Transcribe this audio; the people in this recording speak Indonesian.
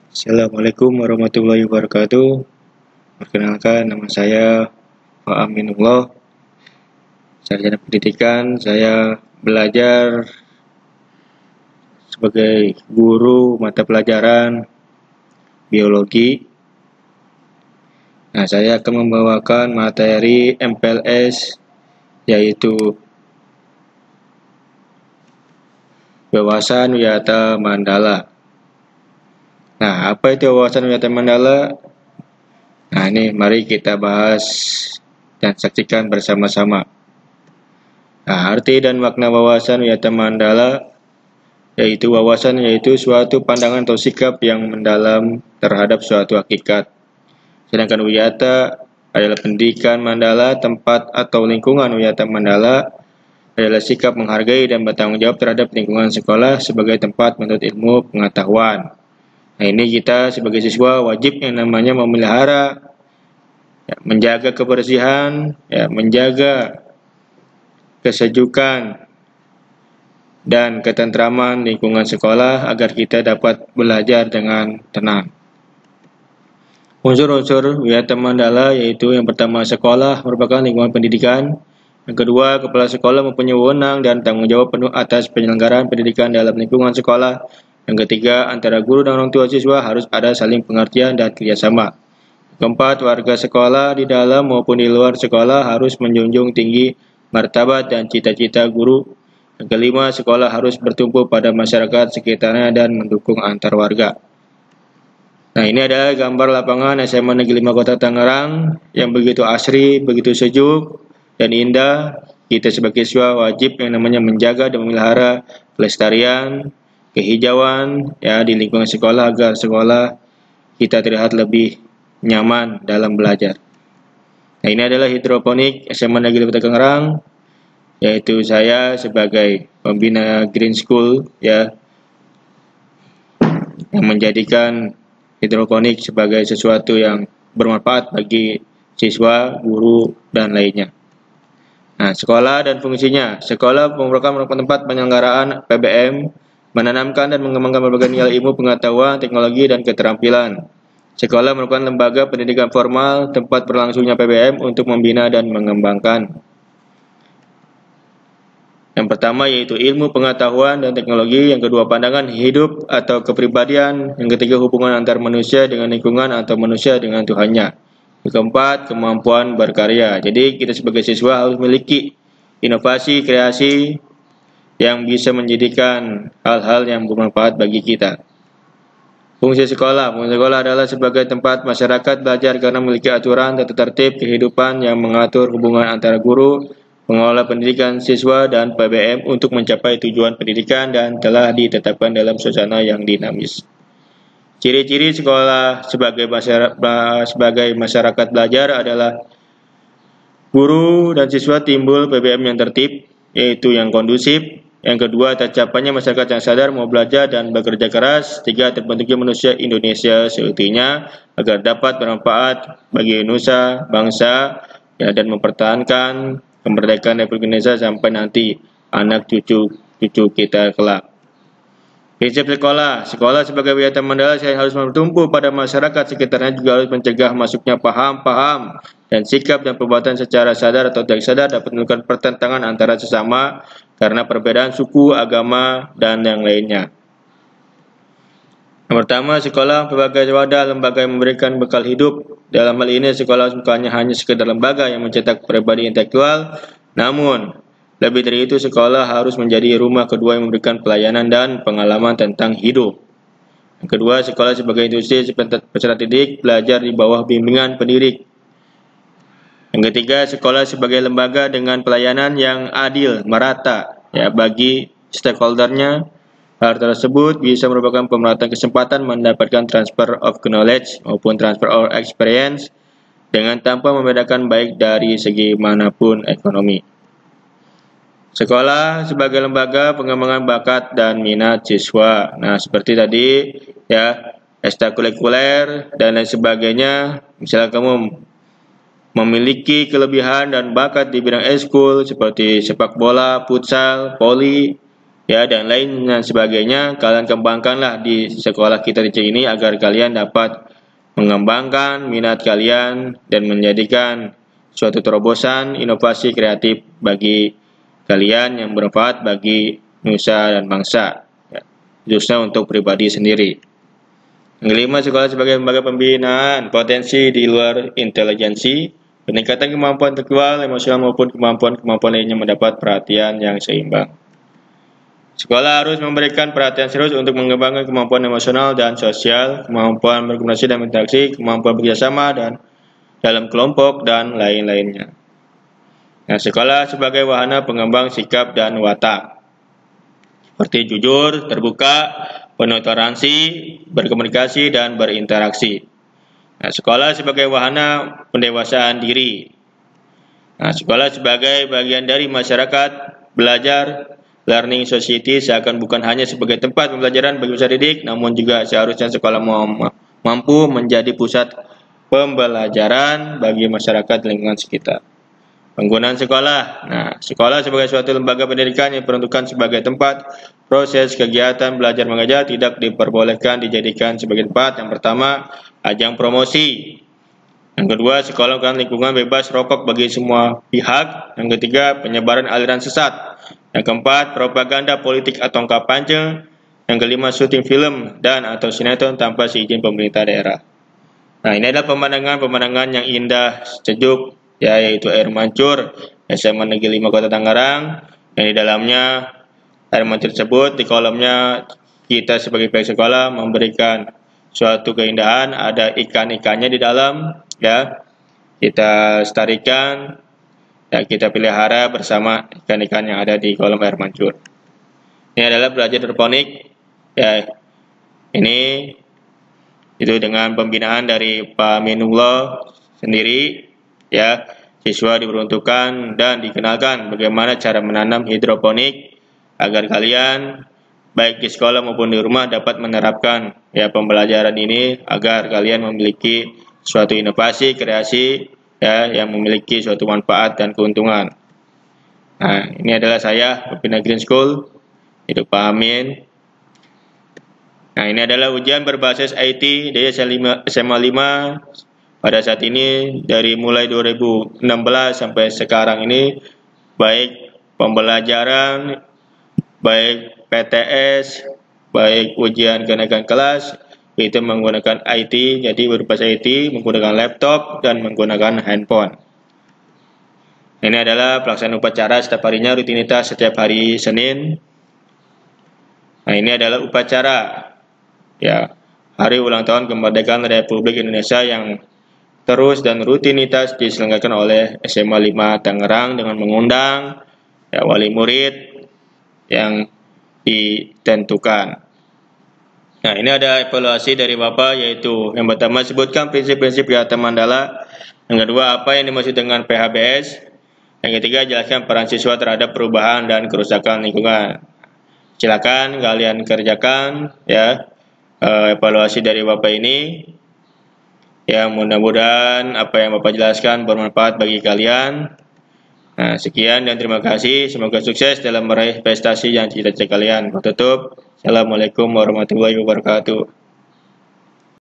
Assalamualaikum warahmatullahi wabarakatuh. Perkenalkan, nama saya Pak Aminullah. Sarjana pendidikan, saya belajar sebagai guru mata pelajaran biologi. Nah, saya akan membawakan materi MPLS, yaitu Wawasan Wiyata Mandala. Nah, apa itu Wawasan Wiyata Mandala? Nah, ini mari kita bahas dan saksikan bersama-sama. Nah, arti dan makna wawasan wiyata mandala yaitu suatu pandangan atau sikap yang mendalam terhadap suatu hakikat. Sedangkan wiyata adalah pendidikan mandala, tempat atau lingkungan wiyata mandala adalah sikap menghargai dan bertanggung jawab terhadap lingkungan sekolah sebagai tempat menuntut ilmu pengetahuan. Nah, ini kita sebagai siswa wajib yang namanya memelihara, menjaga kebersihan, menjaga kesejukan dan ketentraman lingkungan sekolah agar kita dapat belajar dengan tenang. Unsur-unsur wiyata mandala yaitu yang pertama, sekolah merupakan lingkungan pendidikan. Yang kedua, kepala sekolah mempunyai wewenang dan tanggung jawab penuh atas penyelenggaraan pendidikan dalam lingkungan sekolah. Yang ketiga, antara guru dan orang tua siswa harus ada saling pengertian dan kerjasama. Keempat, warga sekolah di dalam maupun di luar sekolah harus menjunjung tinggi martabat dan cita-cita guru. Yang kelima, sekolah harus bertumpu pada masyarakat sekitarnya dan mendukung antar warga. Nah, ini adalah gambar lapangan SMA Negeri 5 Kota Tangerang yang begitu asri, begitu sejuk dan indah. Kita sebagai siswa wajib yang namanya menjaga dan memelihara kelestarian, kehijauan di lingkungan sekolah agar sekolah kita terlihat lebih nyaman dalam belajar. Nah, ini adalah hidroponik SMA Negeri 5 Kota Tangerang, yaitu saya sebagai pembina Green School yang menjadikan hidroponik sebagai sesuatu yang bermanfaat bagi siswa, guru, dan lainnya. Nah, sekolah dan fungsinya. Sekolah merupakan tempat penyelenggaraan PBM, menanamkan dan mengembangkan berbagai nilai ilmu, pengetahuan, teknologi, dan keterampilan. Sekolah merupakan lembaga pendidikan formal, tempat berlangsungnya PBM untuk membina dan mengembangkan. Yang pertama yaitu ilmu, pengetahuan, dan teknologi. Yang kedua, pandangan hidup atau kepribadian. Yang ketiga, hubungan antar manusia dengan lingkungan atau manusia dengan Tuhannya. Yang keempat, kemampuan berkarya. Jadi kita sebagai siswa harus memiliki inovasi, kreasi yang bisa menjadikan hal-hal yang bermanfaat bagi kita. Fungsi sekolah. Fungsi sekolah adalah sebagai tempat masyarakat belajar karena memiliki aturan, tata tertib, kehidupan yang mengatur hubungan antara guru, pengelola pendidikan, siswa, dan PBM untuk mencapai tujuan pendidikan dan telah ditetapkan dalam suasana yang dinamis. Ciri-ciri sekolah sebagai masyarakat belajar adalah guru dan siswa timbul PBM yang tertib, yaitu yang kondusif. Yang kedua, tercapainya masyarakat yang sadar mau belajar dan bekerja keras. Tiga, terbentuknya manusia Indonesia seutuhnya agar dapat bermanfaat bagi nusa, bangsa, dan mempertahankan kemerdekaan Republik Indonesia sampai nanti anak cucu kita kelak. Prinsip sekolah. Sekolah sebagai wiyata mandala saya harus bertumpu pada masyarakat sekitarnya, juga harus mencegah masuknya paham-paham dan sikap dan perbuatan secara sadar atau tidak sadar dapat menimbulkan pertentangan antara sesama karena perbedaan suku, agama, dan yang lainnya. Yang pertama, sekolah sebagai wadah lembaga yang memberikan bekal hidup. Dalam hal ini, sekolah bukannya hanya sekedar lembaga yang mencetak pribadi intelektual, namun lebih dari itu, sekolah harus menjadi rumah kedua yang memberikan pelayanan dan pengalaman tentang hidup. Yang kedua, sekolah sebagai institusi peserta didik belajar di bawah bimbingan pendidik. Yang ketiga, sekolah sebagai lembaga dengan pelayanan yang adil, merata bagi stakeholdernya. Hal tersebut bisa merupakan pemerataan kesempatan mendapatkan transfer of knowledge maupun transfer of experience dengan tanpa membedakan baik dari segi manapun ekonomi. Sekolah sebagai lembaga pengembangan bakat dan minat siswa. Nah, seperti tadi ekstrakurikuler dan lain sebagainya. Misalnya kamu memiliki kelebihan dan bakat di bidang eskul seperti sepak bola, futsal, voli, ya, dan lain dan sebagainya. Kalian kembangkanlah di sekolah kita di sini agar kalian dapat mengembangkan minat kalian dan menjadikan suatu terobosan inovasi kreatif bagi kalian yang bermanfaat bagi nusa dan bangsa, ya, khususnya untuk pribadi sendiri. Yang kelima, sekolah sebagai lembaga pembinaan potensi di luar intelijensi, peningkatan kemampuan intelektual, emosional maupun kemampuan lainnya mendapat perhatian yang seimbang. Sekolah harus memberikan perhatian serius untuk mengembangkan kemampuan emosional dan sosial, kemampuan berkomunikasi dan berinteraksi, kemampuan bekerjasama dan dalam kelompok, dan lain-lainnya. Nah, sekolah sebagai wahana pengembang sikap dan watak, seperti jujur, terbuka, penuh toleransi, berkomunikasi, dan berinteraksi. Nah, sekolah sebagai wahana pendewasaan diri. Nah, sekolah sebagai bagian dari masyarakat belajar, learning society, seakan bukan hanya sebagai tempat pembelajaran bagi peserta didik, namun juga seharusnya sekolah mampu menjadi pusat pembelajaran bagi masyarakat lingkungan sekitar. Penggunaan sekolah. Nah, sekolah sebagai suatu lembaga pendidikan yang diperuntukkan sebagai tempat proses kegiatan belajar mengajar tidak diperbolehkan dijadikan sebagai tempat yang pertama ajang promosi. Yang kedua, sekolah merupakan lingkungan bebas rokok bagi semua pihak. Yang ketiga, penyebaran aliran sesat. Yang keempat, propaganda politik atau kampanye. Yang kelima, syuting film dan atau sinetron tanpa seizin pemerintah daerah. Nah, ini adalah pemandangan yang indah, sejuk, ya, yaitu air mancur SMA Negeri 5 Kota Tangerang. Dan di dalamnya air mancur tersebut, di kolamnya kita sebagai pihak sekolah memberikan suatu keindahan, ada ikan-ikannya di dalam, ya, kita lestarikan, ya, kita pelihara bersama ikan-ikan yang ada di kolam air mancur. Ini adalah belajar hidroponik, ya, ini itu dengan pembinaan dari Pak Minullah sendiri, ya, siswa diperuntukkan dan dikenalkan bagaimana cara menanam hidroponik agar kalian baik di sekolah maupun di rumah dapat menerapkan, ya, pembelajaran ini agar kalian memiliki suatu inovasi kreasi, ya, yang memiliki suatu manfaat dan keuntungan. Nah, ini adalah saya, Pembina Green School, hidup Pak Amin. Nah, ini adalah ujian berbasis IT dari SMA 5 pada saat ini, dari mulai 2016 sampai sekarang ini, baik pembelajaran, baik PTS, baik ujian kenaikan kelas, itu menggunakan IT, jadi berbasis IT, menggunakan laptop, dan menggunakan handphone. Ini adalah pelaksanaan upacara setiap harinya, rutinitas setiap hari Senin. Nah, ini adalah upacara, ya, hari ulang tahun kemerdekaan Republik Indonesia yang terus dan rutinitas diselenggarakan oleh SMA 5 Tangerang dengan mengundang, ya, wali murid yang ditentukan. Nah, ini ada evaluasi dari Bapak, yaitu yang pertama sebutkan prinsip-prinsip kegiatan Mandala. Yang kedua, apa yang dimaksud dengan PHBS. Yang ketiga, jelaskan peran siswa terhadap perubahan dan kerusakan lingkungan. Silakan kalian kerjakan, ya, evaluasi dari Bapak ini. Ya, mudah-mudahan apa yang Bapak jelaskan bermanfaat bagi kalian. Nah, sekian dan terima kasih. Semoga sukses dalam meraih prestasi yang cita-cita kalian. Tutup. Assalamualaikum warahmatullahi wabarakatuh.